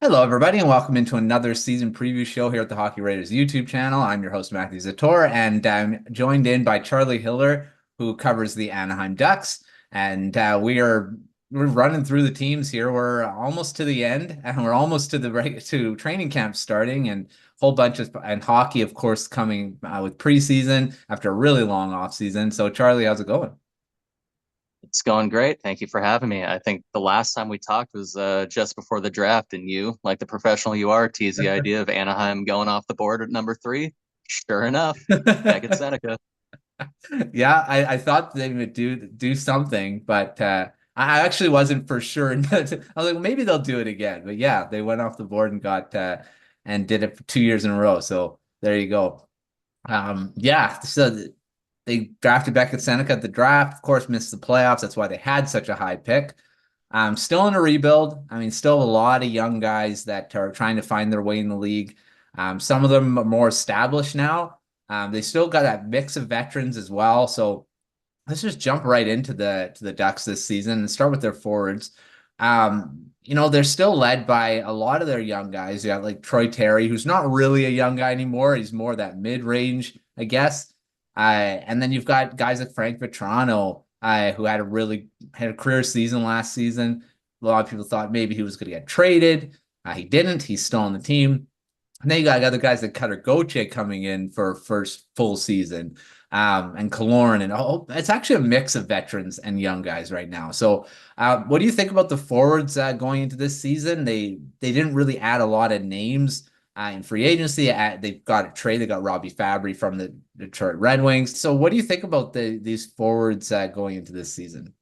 Hello, everybody, and welcome into another season preview show here at the Hockey Writers YouTube channel. I'm your host, Matthew Zator, and I'm joined in by Charlie Hiller, who covers the Anaheim Ducks. And we're running through the teams here. We're almost to the end, and we're almost to to training camp starting, and a whole bunch of and hockey, of course, coming with preseason after a really long off season. So, Charlie, how's it going? It's going great. Thank you for having me. I think the last time we talked was just before the draft, and you, like the professional you are, teased the idea of Anaheim going off the board at number three. Sure enough, back at Seneca. Yeah, I thought they would do something, but I actually wasn't for sure. I was like, well, maybe they'll do it again. But yeah, they went off the board and got and did it for 2 years in a row. So there you go. Yeah, so they drafted Beckett Seneca at the draft. Of course, missed the playoffs. That's why they had such a high pick. Still in a rebuild. I mean, still a lot of young guys that are trying to find their way in the league. Some of them are more established now. They still got that mix of veterans as well. So let's just jump right into the Ducks this season and start with their forwards. They're still led by a lot of their young guys. You got like Troy Terry, who's not really a young guy anymore. He's more that mid-range, I guess. And then you've got guys like Frank Vetrano, who had a career season last season. A lot of people thought maybe he was going to get traded. He didn't. He's still on the team. And then you got other guys like Cutter Gauthier coming in for first full season, and Kaloran, and it's actually a mix of veterans and young guys right now. So, what do you think about the forwards going into this season? They didn't really add a lot of names in free agency. They've got a trade. They got Robbie Fabry from the Detroit Red Wings. So, what do you think about these forwards going into this season?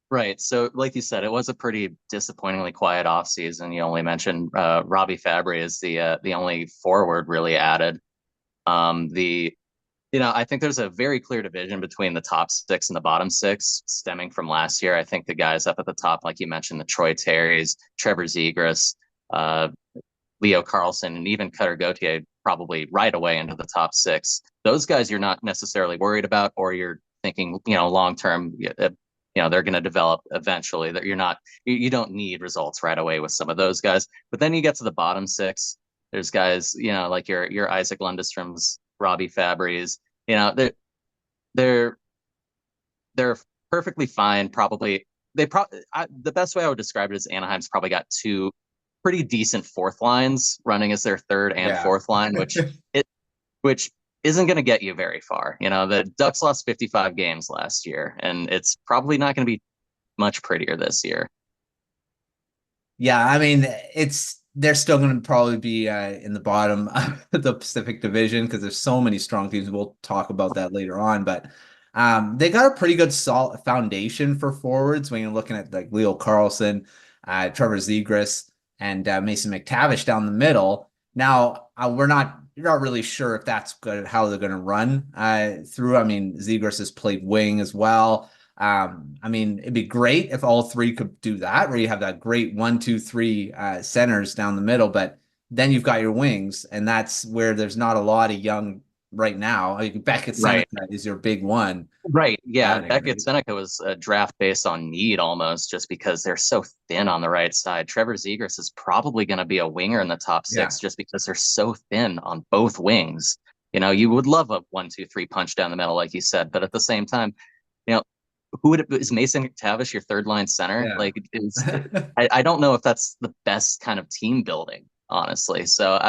Right. So, like you said, it was a pretty disappointingly quiet offseason. You only mentioned Robbie Fabry is the only forward really added. The I think there's a very clear division between the top six and the bottom six stemming from last year. I think the guys up at the top, like you mentioned, the Troy Terrys, Trevor Zegras, uh, Leo Carlson, and even Cutter Gauthier probably right away into the top six. Those guys you're not necessarily worried about, or you're thinking, long term, they're going to develop eventually. That you don't need results right away with some of those guys. But then you get to the bottom six. There's guys, like your Isaac Lundestroms, Robbie Fabry's. They're they're perfectly fine. Probably the best way I would describe it is Anaheim's probably got two pretty decent fourth lines running as their third and Yeah. fourth line, which isn't going to get you very far. The Ducks lost 55 games last year, and it's probably not going to be much prettier this year. Yeah, I mean, they're still going to probably be in the bottom of the Pacific Division because there's so many strong teams. We'll talk about that later on, but they got a pretty good solid foundation for forwards when you're looking at like Leo Carlson, Trevor Zegras, and Mason McTavish down the middle. Now, you're not really sure if that's good how they're going to run through. I mean, Zegras has played wing as well. I mean, it'd be great if all three could do that, where you have that great 1, 2, 3 centers down the middle, but then you've got your wings, and that's where there's not a lot of young right now. Like Beckett Right. Seneca is your big one. Right. Yeah. Adding, Beckett right? Seneca was a draft based on need almost just because they're so thin on the right side. Trevor Zegras is probably going to be a winger in the top Yeah. six just because they're so thin on both wings. You would love a 1, 2, 3 punch down the middle, like you said, but at the same time, you know, is Mason McTavish your third line center? Yeah. Like, I don't know if that's the best kind of team building, honestly. So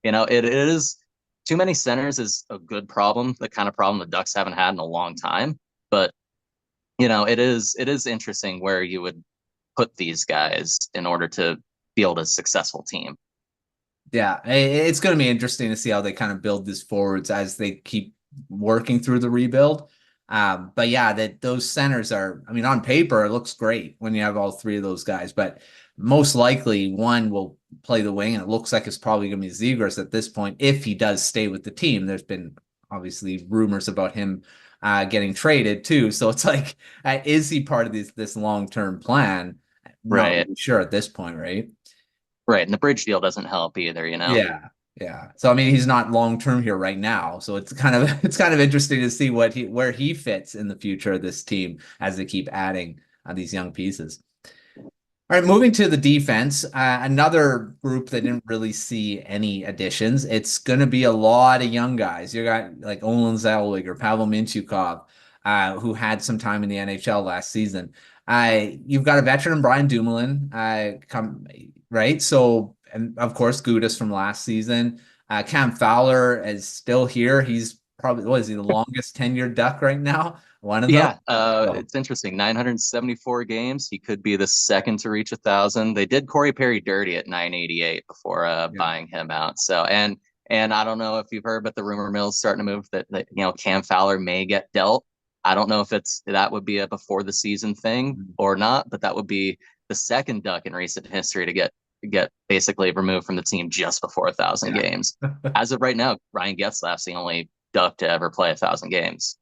it is too many centers is a good problem, the kind of problem the Ducks haven't had in a long time. But it is interesting where you would put these guys in order to field a successful team. Yeah, it's going to be interesting to see how they kind of build this forwards as they keep working through the rebuild. But yeah, that those centers are, I mean, on paper, it looks great when you have all three of those guys, but most likely one will play the wing, and it looks like it's probably going to be Zegras at this point if he does stay with the team. There's been obviously rumors about him getting traded too, so it's like, is he part of this long-term plan? Not Right. really sure at this point, right? Right. And the bridge deal doesn't help either. Yeah, yeah. So I mean, he's not long term here right now. So it's kind of it's kind of interesting to see where he fits in the future of this team as they keep adding these young pieces. All right, moving to the defense, another group that didn't really see any additions. It's going to be a lot of young guys. You got like Olen Zellweger, Pavel Mintyukov, who had some time in the NHL last season. You've got a veteran, Brian Dumoulin, come right. So, and of course, Gudas from last season. Cam Fowler is still here. He's probably, what is he, the longest tenured Duck right now? One of them. Yeah, So, it's interesting. 974 games. He could be the second to reach 1,000. They did Corey Perry dirty at 988 before yeah. buying him out. So and I don't know if you've heard, but the rumor mill's starting to move that Cam Fowler may get dealt. I don't know if that would be a before the season thing or not, but that would be the second Duck in recent history to get basically removed from the team just before 1,000 Yeah. games. As of right now, Ryan Getzlaf's the only Duck to ever play 1,000 games.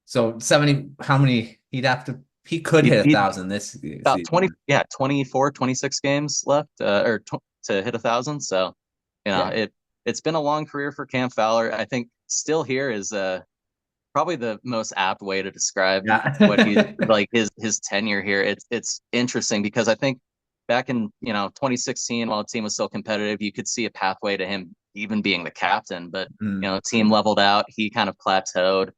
So 70, how many he could hit a He thousand this about season. 20, yeah, 24, 26 games left, to hit 1,000. So, Yeah. it's been a long career for Cam Fowler. I think still here is probably the most apt way to describe what he Yeah. like his tenure here. It's interesting because I think back in 2016, while the team was still competitive, you could see a pathway to him even being the captain. But Mm, team leveled out, he kind of plateaued,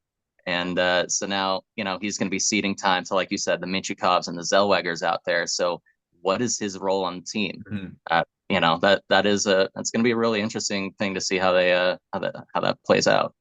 and so now he's going to be ceding time to, like you said, the Minchikovs and the Zellwegers out there. So what is his role on the team? mm, That's going to be a really interesting thing to see how they how that plays out.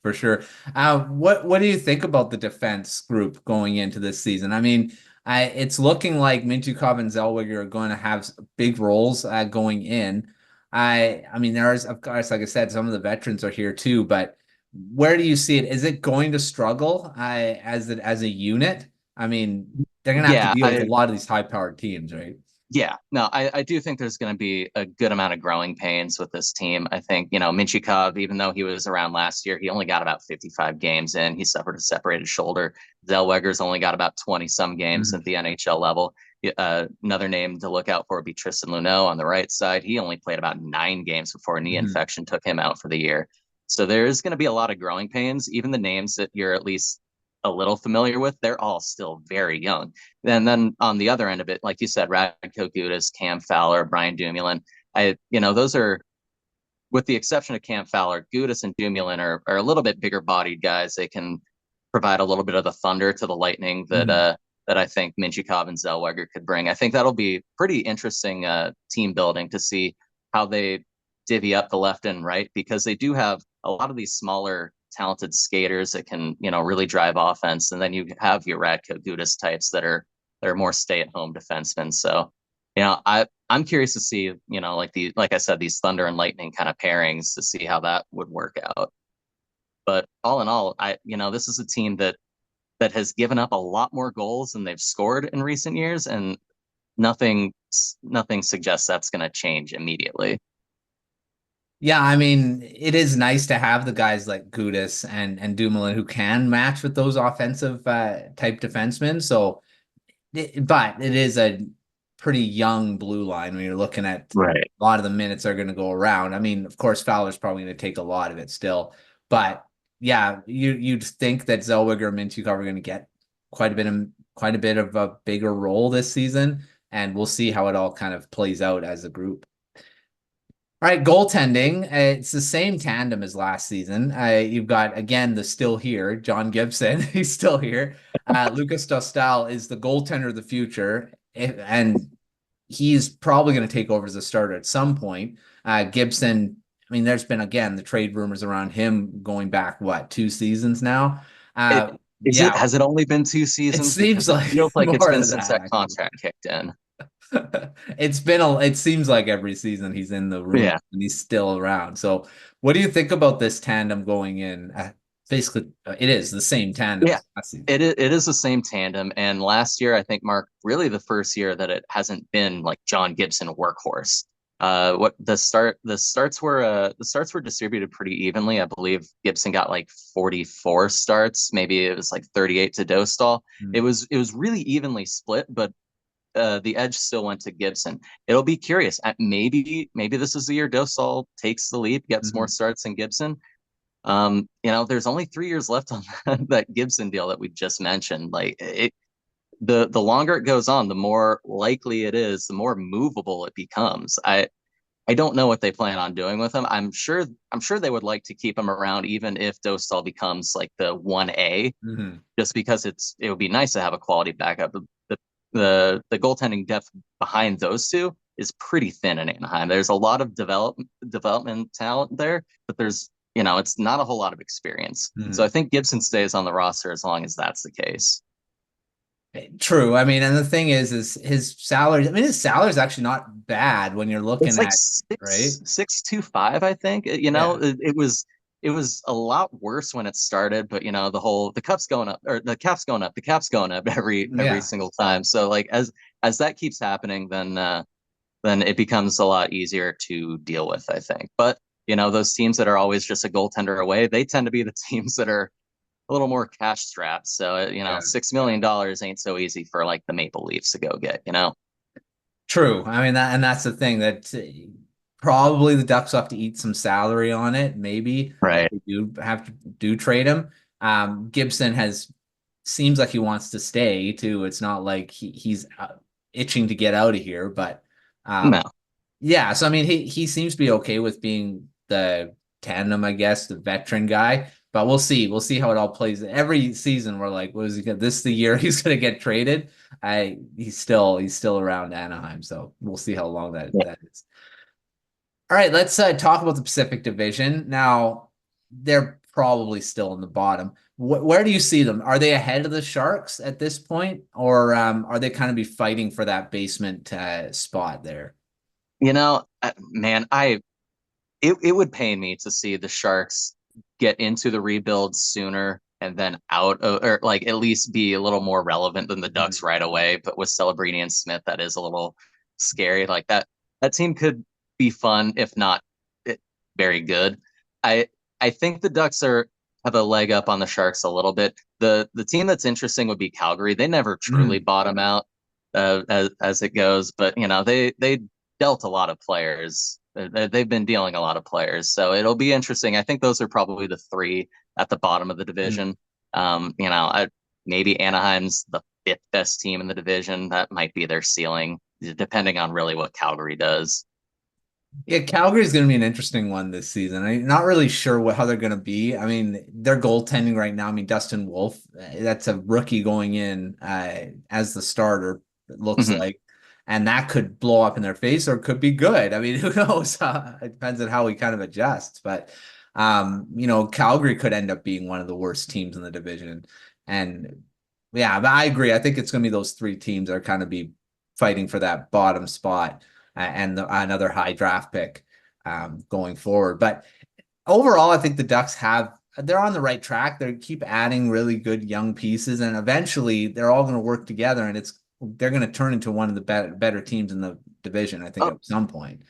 for sure. What do you think about the defense group going into this season? I mean, it's looking like Mintyukov and Zellweger are going to have big roles going in. I mean, there's of course, like I said, some of the veterans are here too, but where do you see it? Is it going to struggle as a unit? I mean, they're going to have to Yeah, deal with a I lot of these high-powered teams, right? Yeah, no, I do think there's going to be a good amount of growing pains with this team. I think, Minchikov, even though he was around last year, he only got about 55 games in. He suffered a separated shoulder. Zellweger's only got about 20 some games Mhm. at the NHL level. Another name to look out for would be Tristan Luneau on the right side. He only played about 9 games before a knee Mhm. infection took him out for the year. So there's going to be a lot of growing pains. Even the names that you're at least a little familiar with, they're all still very young. And then on the other end of it, like you said, Radko Gudas, Cam Fowler, Brian Dumoulin, those are, with the exception of Cam Fowler, Gudas and Dumoulin are a little bit bigger bodied guys. They can provide a little bit of the thunder to the lightning Mhm. that I think Minchikov and Zellweger could bring. I think that'll be pretty interesting team building to see how they divvy up the left and right, because they do have a lot of these smaller talented skaters that can really drive offense, and then you have your Radko Gudas types that are more stay at home defensemen. So I'm curious to see, like I said, these thunder and lightning kind of pairings to see how that would work out. But all in all, this is a team that has given up a lot more goals than they've scored in recent years, and nothing nothing suggests that's going to change immediately. Yeah, I mean, it is nice to have the guys like Gudis and Dumoulin who can match with those offensive type defensemen. So, but it is a pretty young blue line when you're looking at Right. a lot of the minutes are going to go around. I mean, of course, Fowler's probably going to take a lot of it still, but yeah, you'd think that Zellweger and Mintyukov are going to get quite a bit of a bigger role this season, and we'll see how it all kind of plays out as a group. All right, goaltending. It's the same tandem as last season. You've got, again, the still here, John Gibson. He's still here. Lukas Dostal is the goaltender of the future, and he's probably going to take over as a starter at some point. Gibson, I mean, there's been, again, the trade rumors around him going back, what, 2 seasons now? It, Yeah, has it only been two it seasons? Because seems it like feels like it's more been than since that, that actually. contract kicked in. It seems like every season he's in the room Yeah. and he's still around. So what do you think about this tandem going in? Basically, it is the same tandem Yeah. as last season. It is the same tandem. And last year, I think, Mark, really the first year that it hasn't been like John Gibson workhorse. What the starts were distributed pretty evenly. I believe Gibson got like 44 starts, maybe it was like 38 to Dostal. Mm. It was really evenly split, but the edge still went to Gibson. It'll be curious. Maybe this is the year Dostal takes the lead, gets more Mhm. starts than Gibson. There's only 3 years left on that Gibson deal that we just mentioned. Like the longer it goes on, the more likely it is, the more movable it becomes. I don't know what they plan on doing with him. I'm sure they would like to keep him around even if Dostal becomes like the 1A, Mhm. just because it would be nice to have a quality backup. The goaltending depth behind those two is pretty thin in Anaheim. There's a lot of development talent there, but it's not a whole lot of experience. So I Mhm. think Gibson stays on the roster as long as that's the case. True. I mean, and the thing is his salary. I mean, his salary is actually not bad when you're looking It's like at, right? six two five, I think. Yeah. It was a lot worse when it started, but the cup's going up or the cap's going up every Yeah. single time. So like as that keeps happening, then it becomes a lot easier to deal with, I think. But those teams that are always just a goaltender away, they tend to be the teams that are a little more cash strapped. So Yeah. $6 million ain't so easy for like the Maple Leafs to go get. True. I mean that, and that's the thing that probably the Ducks have to eat some salary on it. Maybe if Right. they do have to do trade him. Gibson has seems like he wants to stay too. It's not like he's itching to get out of here, but No. um, yeah. So I mean, he seems to be okay with being the tandem, I guess, the veteran guy. But we'll see. We'll see how it all plays. Every season, we're like, "What is he gonna? This is the year he's gonna get traded." He's still around Anaheim, so we'll see how long that is. All right, let's talk about the Pacific Division. Now, they're probably still in the bottom. Where do you see them? Are they ahead of the Sharks at this point, or are they kind of be fighting for that basement spot there? Man, it would pain me to see the Sharks get into the rebuild sooner and then out of, or like at least be a little more relevant than the Ducks Mhm. right away. But with Celebrini and Smith, that is a little scary. Like that team could be fun, if not very good. I I think the Ducks are have a leg up on the Sharks a little bit. The team that's interesting would be Calgary. They never truly Mhm. bottom out as it goes, but they dealt a lot of players. They've been dealing a lot of players, so it'll be interesting. I think those are probably the three at the bottom of the Mhm. division. Maybe Anaheim's the fifth best team in the division. That might be their ceiling, depending on really what Calgary does. Yeah, Calgary's going to be an interesting one this season. I'm not really sure how they're going to be. I mean, they're goaltending right now. I mean, Dustin Wolf, that's a rookie going in as the starter, it looks Mhm. like. And that could blow up in their face or it could be good. I mean, who knows? It depends on how he kind of adjusts. But, Calgary could end up being one of the worst teams in the division. And yeah, but I agree. I think it's going to be those three teams that are kind of be fighting for that bottom spot and another high draft pick going forward. But overall, I think the Ducks they're on the right track. They keep adding really good young pieces, and eventually they're all going to work together, and they're going to turn into one of the better teams in the division. I think Oh, at some point.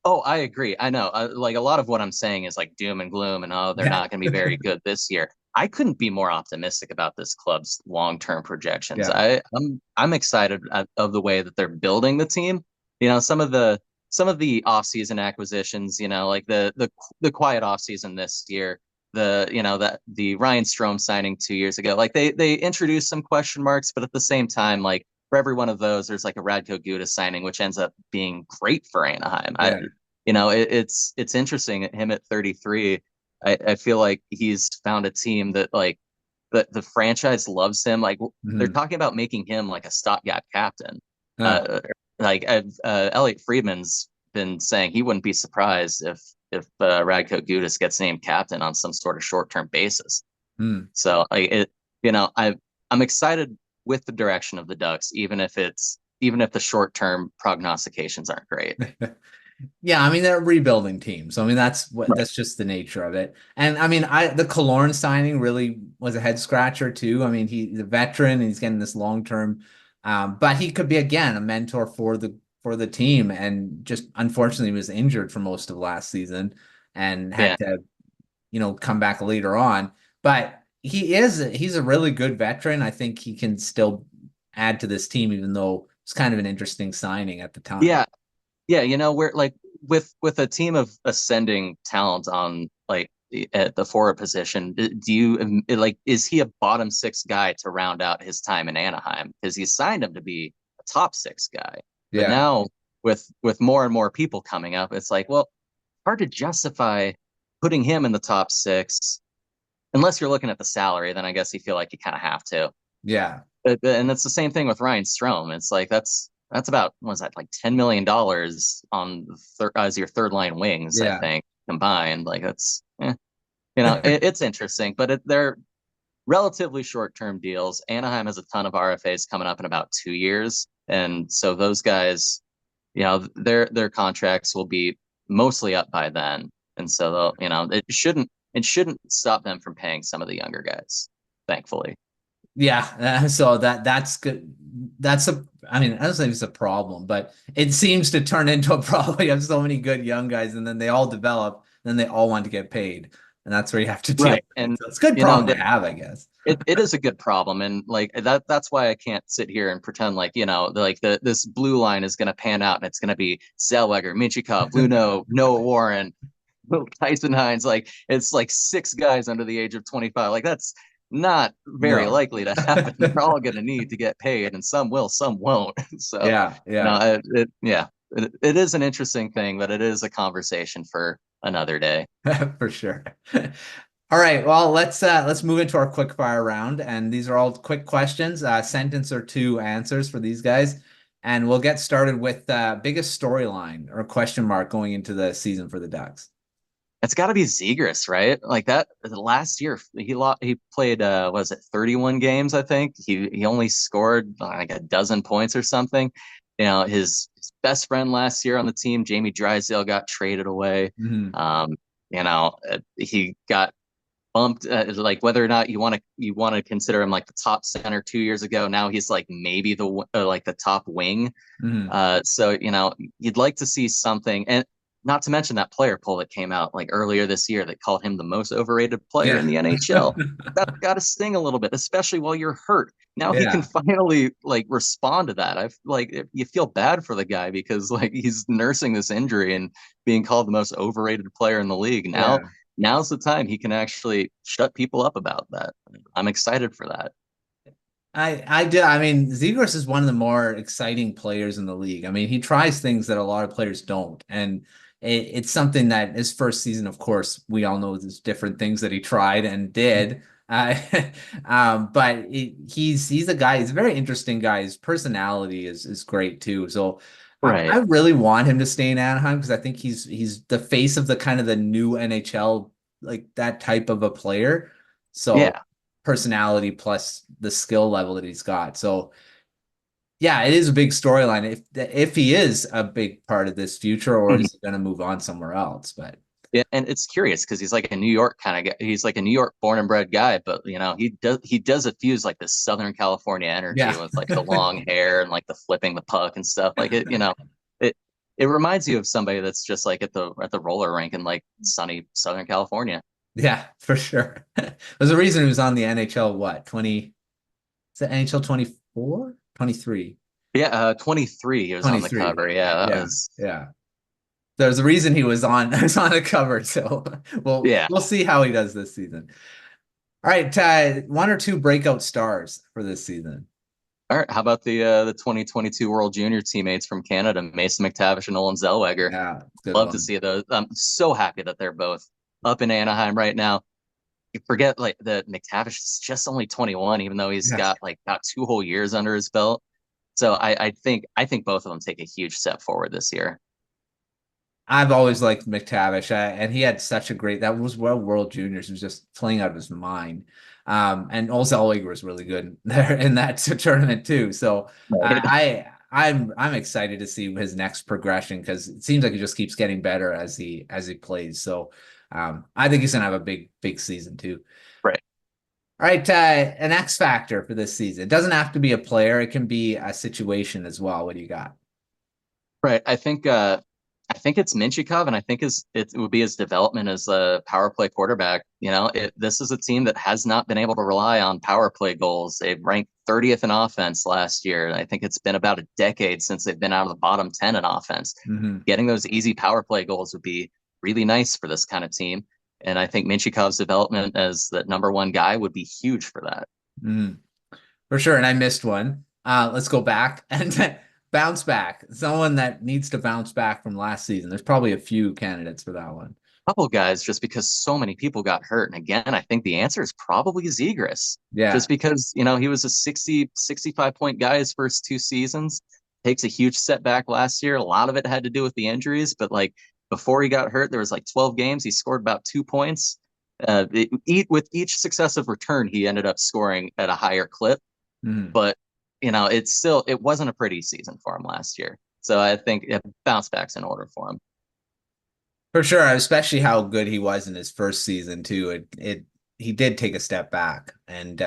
oh, I agree. I know. Like a lot of what I'm saying is like doom and gloom, and oh, they're Yeah, not going to be very good this year. I couldn't be more optimistic about this club's long-term projections. yeah. I'm excited of the way that they're building the team. Some of the off-season acquisitions, like the quiet off-season this year, the Ryan Strome signing 2 years ago. Like they introduced some question marks, but at the same time, like for every one of those, there's like a Radko Gudas signing, which ends up being great for Anaheim. Yeah. It's interesting at him at 33. I feel like he's found a team that like the franchise loves him. Like they're Mhm. talking about making him like a stopgap captain. Oh, Uh, Elliot Friedman's been saying he wouldn't be surprised if Radko Gudas gets named captain on some sort of short term basis. hmm. So I'm excited with the direction of the Ducks, even if the short term prognostications aren't great. Yeah, I mean they're a rebuilding team, so I mean Right. that's just the nature of it. And I mean, the Killorn signing really was a head scratcher too. I mean, he's a veteran and he's getting this long term, but he could be again a mentor for the team. And just unfortunately was injured for most of last season and Yeah. had to come back later on. But he's a really good veteran. I think he can still add to this team, even though it's kind of an interesting signing at the time. Yeah. Yeah. We're like with a team of ascending talent on like at the forward position. Do you like, is he a bottom six guy to round out his time in Anaheim? Because he signed him to be a top six guy. But Yeah. now with more and more people coming up, it's like, well, hard to justify putting him in the top six unless you're looking at the salary. Then I guess you feel like you kind of have to. Yeah. And it's the same thing with Ryan Strome. It's like that's about, what was that, like $10 million on as your third line wings, I Yeah. think, combined. Like that's it's interesting, but they're relatively short term deals. Anaheim has a ton of RFAs coming up in about 2 years, and so those guys, their contracts will be mostly up by then, and so they'll, it shouldn't stop them from paying some of the younger guys, thankfully. Yeah, so that's good. I mean, I don't think it's a problem, but it seems to turn into a problem. You have so many good young guys, and then they all develop, then they all want to get paid, and that's where you have to deal Right. with it. And So it's a good problem to have, I guess. it is a good problem, and like that's why I can't sit here and pretend like, like this blue line is going to pan out and it's going to be Zellweger, Minchikov, Luno, Noah Warren, Tyson Hines. Like, it's like six guys under the age of 25. Like, that's not very No. likely to happen. They're all going to need to get paid, and some will, some won't. So, Yeah, yeah, it is an interesting thing, but it is a conversation for another day. for sure. All right, well, let's move into our quick fire round, and these are all quick questions, sentence or two answers for these guys, and we'll get started with biggest storyline or question mark going into the season for the Ducks. It's got to be Zegras, right? Like that last year, he played was it 31 games? I think he only scored like a dozen points or something. His best friend last year on the team, Jamie Drysdale, got traded away. Mhm. He got bumped, like, whether or not you want to consider him like the top center 2 years ago. Now he's like maybe like the top wing. Mhm. So you'd like to see something, and not to mention that player poll that came out like earlier this year that called him the most overrated player Yeah. in the NHL. That's got to sting a little bit, especially while you're hurt. Now he can Yeah. finally like respond to that. I've like You feel bad for the guy because like he's nursing this injury and being called the most overrated player in the league. Yeah. Now's the time he can actually shut people up about that. I'm excited for that. I do. I mean, Zegras is one of the more exciting players in the league. I mean, he tries things that a lot of players don't, and it's something that his first season, of course, we all know there's different things that he tried and did. Uh, but he's a guy. He's a very interesting guy. His personality is great too. So I Right. really want him to stay in Anaheim because I think he's the face of the kind of the new NHL, like that type of a player. So Yeah. personality plus the skill level that he's got. So yeah, it is a big storyline if he is a big part of this future or is he going to move on somewhere else. But Yeah, and it's curious because he's like a New York kind of guy. He's like a New York born and bred guy, but he does effuse like this Southern California energy yeah. with like the long hair and like the flipping the puck and stuff. Like it it reminds you of somebody that's just like at the roller rink in like sunny Southern California. Yeah, for sure. There's a reason he was on the NHL, what, 20, is that NHL 24? 23. Yeah, 23. He was on the 23. cover. Yeah, that Yeah, was yeah. There's a reason he was on was on the cover. So yeah. we'll see how he does this season. All right, one or two breakout stars for this season. All right. How about the 2022 World Junior teammates from Canada, Mason McTavish and Olin Zellweger? Yeah, good Love to one. see those. I'm so happy that they're both up in Anaheim right now. You forget like that McTavish is just only 21, even though he's Yeah. got like about 2 whole years under his belt. So I think both of them take a huge step forward this year. I've always liked McTavish, and he had such a great that was World Juniors. He was just playing out of his mind. And also Zellweger was really good there in that tournament too. So Right. I'm excited to see his next progression because it seems like he just keeps getting better as he plays. So I think he's gonna have a big season too. Right. All right, an X factor for this season. It doesn't have to be a player; it can be a situation as well. What do you got? Right. I think it's Minchikov, and I think it would be his development as a power play quarterback. This is a team that has not been able to rely on power play goals. They ranked 30th in offense last year. I think it's been about a decade since they've been out of the bottom 10 in offense. Hmm. Getting those easy power play goals would be really nice for this kind of team. And I think Minchikov's development as that number one guy would be huge for that. Mm, for sure. And I missed one. Let's go back and bounce back. Someone that needs to bounce back from last season. There's probably a few candidates for that one. Couple guys just because so many people got hurt. And again, I think the answer is probably Zegras. Yeah. Just because, he was a 60, 65-point guy his first two seasons, takes a huge setback last year. A lot of it had to do with the injuries, but like before he got hurt, there was like 12 games. He scored about 2 points. With each successive return, he ended up scoring at a higher clip. Mhm. But, it wasn't a pretty season for him last year. So I think bounce back's in order for him. For sure, especially how good he was in his first season too. It he did take a step back, and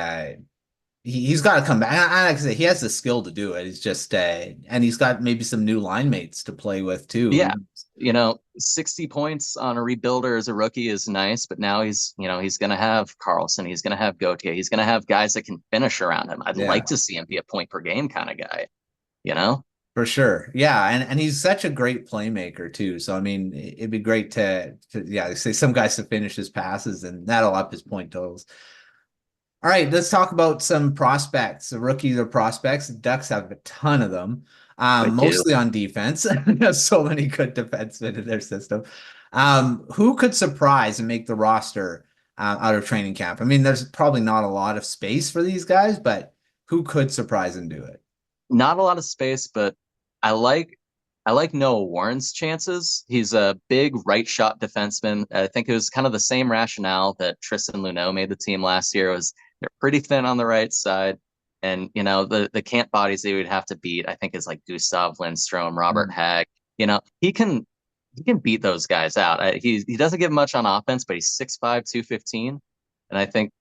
he's got to come back. Like I say, he has the skill to do it. He's just and he's got maybe some new line mates to play with Yeah. too. 60 points on a rebuilder as a rookie is nice, but now he's going to have Carlson. He's going to have Gauthier. He's going to have guys that can finish around him. I'd like Yeah, to see him be a point per game kind of guy, you know? for sure. Yeah, and he's such a great playmaker too. So I mean, it'd be great to yeah, say some guys to finish his passes, and that'll up his point totals. All right, let's talk about some prospects. The rookies are prospects. The Ducks have a ton of them, I do. mostly on defense. There's so many good defensemen in their system. Who could surprise and make the roster out of training camp? I mean, there's probably not a lot of space for these guys, but who could surprise and do it? Not a lot of space, but I like I like Noah Warren's chances. He's a big right shot defenseman. I think it was kind of the same rationale that Tristan Luneau made the team last year. Was they're pretty thin on the right side, and the camp bodies they would have to beat. I think is like Gustav Lindstrom, Robert Mm, Hagg. He can beat those guys out. He doesn't give much on offense, but he's 6'5", 215. And I think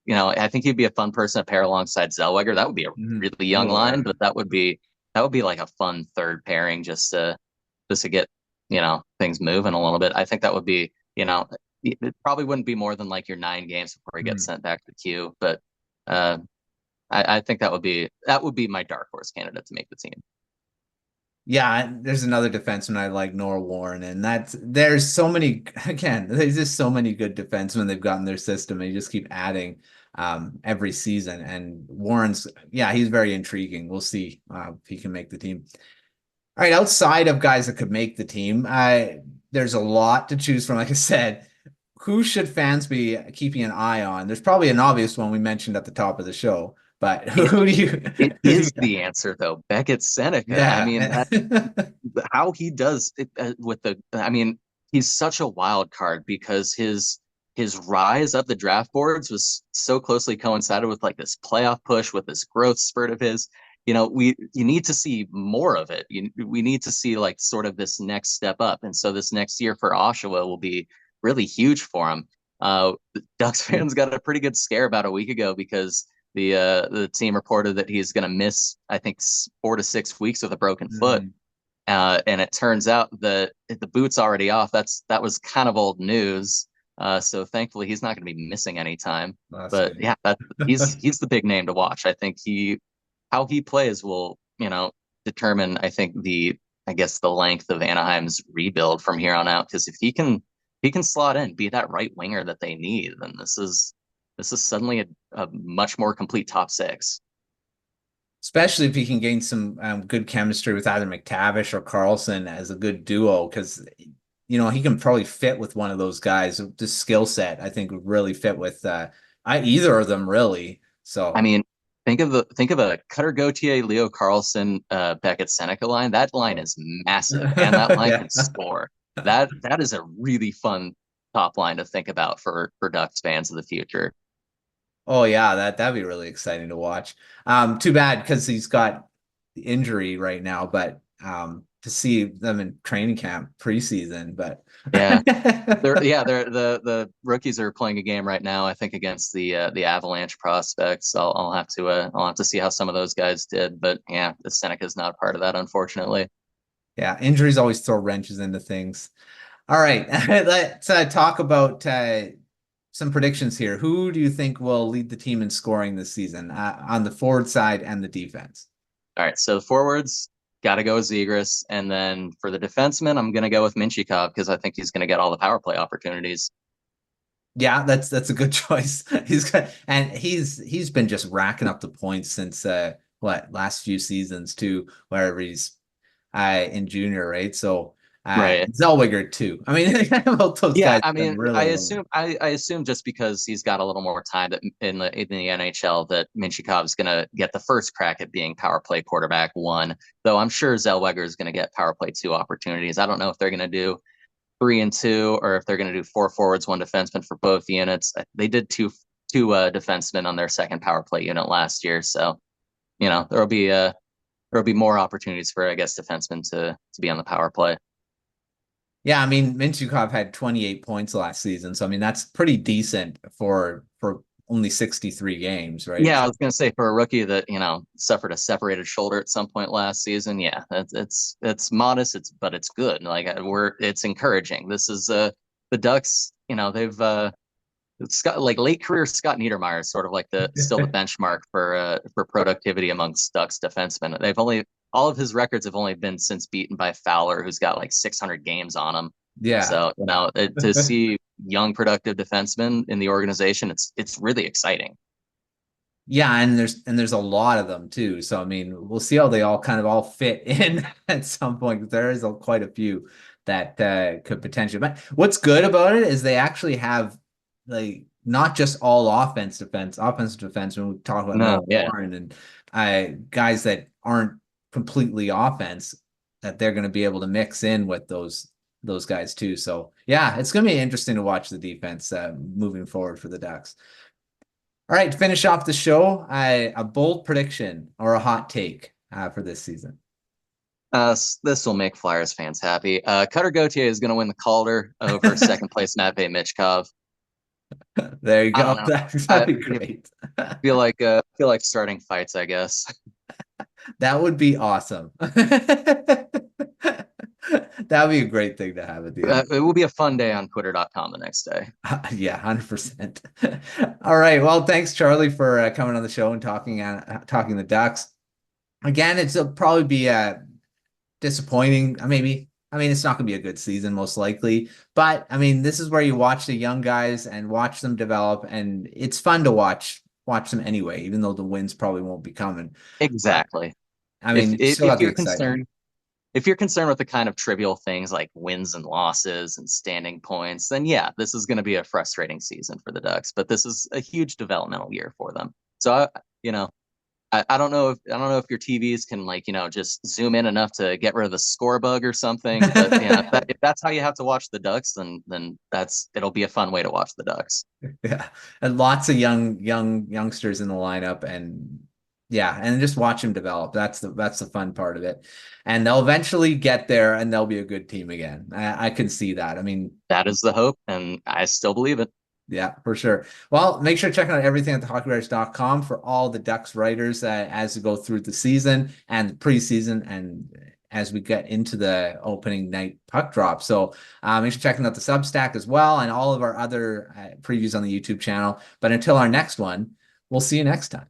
he'd be a fun person to pair alongside Zellweger. That would be a mhm. really young Oh, line, yeah. but that would be like a fun third pairing just to get things moving a little bit. I think that would be it probably wouldn't be more than like your 9 games before he gets Mhm. sent back to the queue, but uh, I think that would be my dark horse candidate to make the team. Yeah, there's another defenseman I like, Noah Warren, and there's so many again, there's just so many good defensemen they've got in their system, and you just keep adding every season. And Warren's, yeah, he's very intriguing. We'll see if he can make the team. All right, outside of guys that could make the team, there's a lot to choose from. Like I said, who should fans be keeping an eye on? There's probably an obvious one we mentioned at the top of the show, but It who do you? it is the answer though. Beckett Seneca. I mean, Yeah. how he does it with the I mean, he's such a wild card because his rise up the draft boards was so closely coincided with like this playoff push with this growth spurt of his. You need to see more of it. We need to see like sort of this next step up. And so this next year for Oshawa will be really huge for him. The Ducks fans got a pretty good scare about a week ago because the team reported that he's going to miss, I think, 4 to 6 weeks with a broken foot. Mhm. And it turns out that the boot's already off. That was kind of old news. So thankfully, he's not going to be missing any time. That's But good. yeah, he's the big name to watch. I think how he plays will determine. I guess the length of Anaheim's rebuild from here on out. Because if he can slot in, be that right winger that they need, then this is suddenly a much more complete top six. Especially if he can gain some good chemistry with either McTavish or Carlson as a good duo, because he can probably fit with one of those guys. The skill set, I think, would really fit with either of them, really. I So, mean, think of a Cutter Gauthier, Leo Carlson, Beckett Seneca line. That line oh. is massive, and that line Yeah. can score. That is a really fun top line to think about for Ducks fans of the future. Oh yeah, that'd be really exciting to watch. Too bad because he's got the injury right now, but to see them in training camp preseason, but Yeah, the rookies are playing a game right now. I think against the Avalanche prospects. I'll have to see how some of those guys did, but yeah, the Seneca's not a part of that, unfortunately. yeah, injuries always throw wrenches into things. All right, let's talk about some predictions here. Who do you think will lead the team in scoring this season on the forward side and the defense? All right, so forwards, got to go with Zegras. And then for the defenseman, I'm going to go with Minchikov because I think he's going to get all the power play opportunities. Yeah, that's a good choice. He's been just racking up the points since what last few seasons too, wherever he's in junior, right? So Right. Zellweger too. I mean, both those Yeah, guys I have done mean, really I well. assume I assume just because he's got a little more time that in the NHL that Minchikov's going to get the first crack at being power play quarterback one. Though I'm sure Zellweger is going to get power play two opportunities. I don't know if they're going to do 3 and 2 or if they're going to do four forwards, one defenseman for both units. They did two defensemen on their second power play unit last year, so there'll be more opportunities for I guess defensemen to be on the power play. Yeah, I mean, Mintyukov had 28 points last season, so I mean that's pretty decent for only 63 games, right? Yeah, I So was gonna say for a rookie that suffered a separated shoulder at some point last season. Yeah, it's modest. But it's good. Like it's encouraging. This is the Ducks. They've Scott like late career Scott Niedermayer is sort of like the still the benchmark for productivity amongst Ducks defensemen. They've only all of his records have only been since beaten by Fowler, who's got like 600 games on him. yeah. So to see young productive defensemen in the organization, it's really exciting. Yeah, and there's a lot of them too. So I mean, we'll see how they all kind of all fit in at some point. 'Cause there is quite a few that could potentially. But what's good about it is they actually have like not just all offensive defense. When we talk about No, Noah yeah, Warren and guys that aren't completely offense, that they're going to be able to mix in with those guys too. So yeah, it's going to be interesting to watch the defense moving forward for the Ducks. All right, to finish off the show, a bold prediction or a hot take for this season. this will make Flyers fans happy. Cutter Gauthier is going to win the Calder over second place Matvey Michkov. There you I go. don't know. That'd I be great. feel like starting fights, I guess. That would be awesome. That would be a great thing to have at the end. It will be a fun day on Twitter.com the next day. Yeah, 100%. All right. Well, thanks, Charlie, for coming on the show and talking the Ducks. Again, it'll probably be disappointing. Maybe. I mean, it's not going to be a good season, most likely. But I mean, this is where you watch the young guys and watch them develop, and it's fun to watch them anyway, even though the wins probably won't be coming. But Exactly. I If mean, you if, still if got the you're excitement. concerned if you're concerned with the kind of trivial things like wins and losses and standing points, then yeah, this is going to be a frustrating season for the Ducks. But this is a huge developmental year for them. So you know, I don't know if your TVs can just zoom in enough to get rid of the score bug or something. But if that's how you have to watch the Ducks, then it'll be a fun way to watch the Ducks. Yeah, and lots of youngsters in the lineup, and yeah, and just watch them develop. That's the fun part of it, and they'll eventually get there, and they'll be a good team again. I can see that. I mean, That is the hope, and I still believe it. yeah, for sure. Well, make sure to check out everything at thehockeywriters.com for all the Ducks writers as we go through the season and the preseason and as we get into the opening night puck drop. So make sure checking out the Substack as well and all of our other previews on the YouTube channel. But until our next one, we'll see you next time.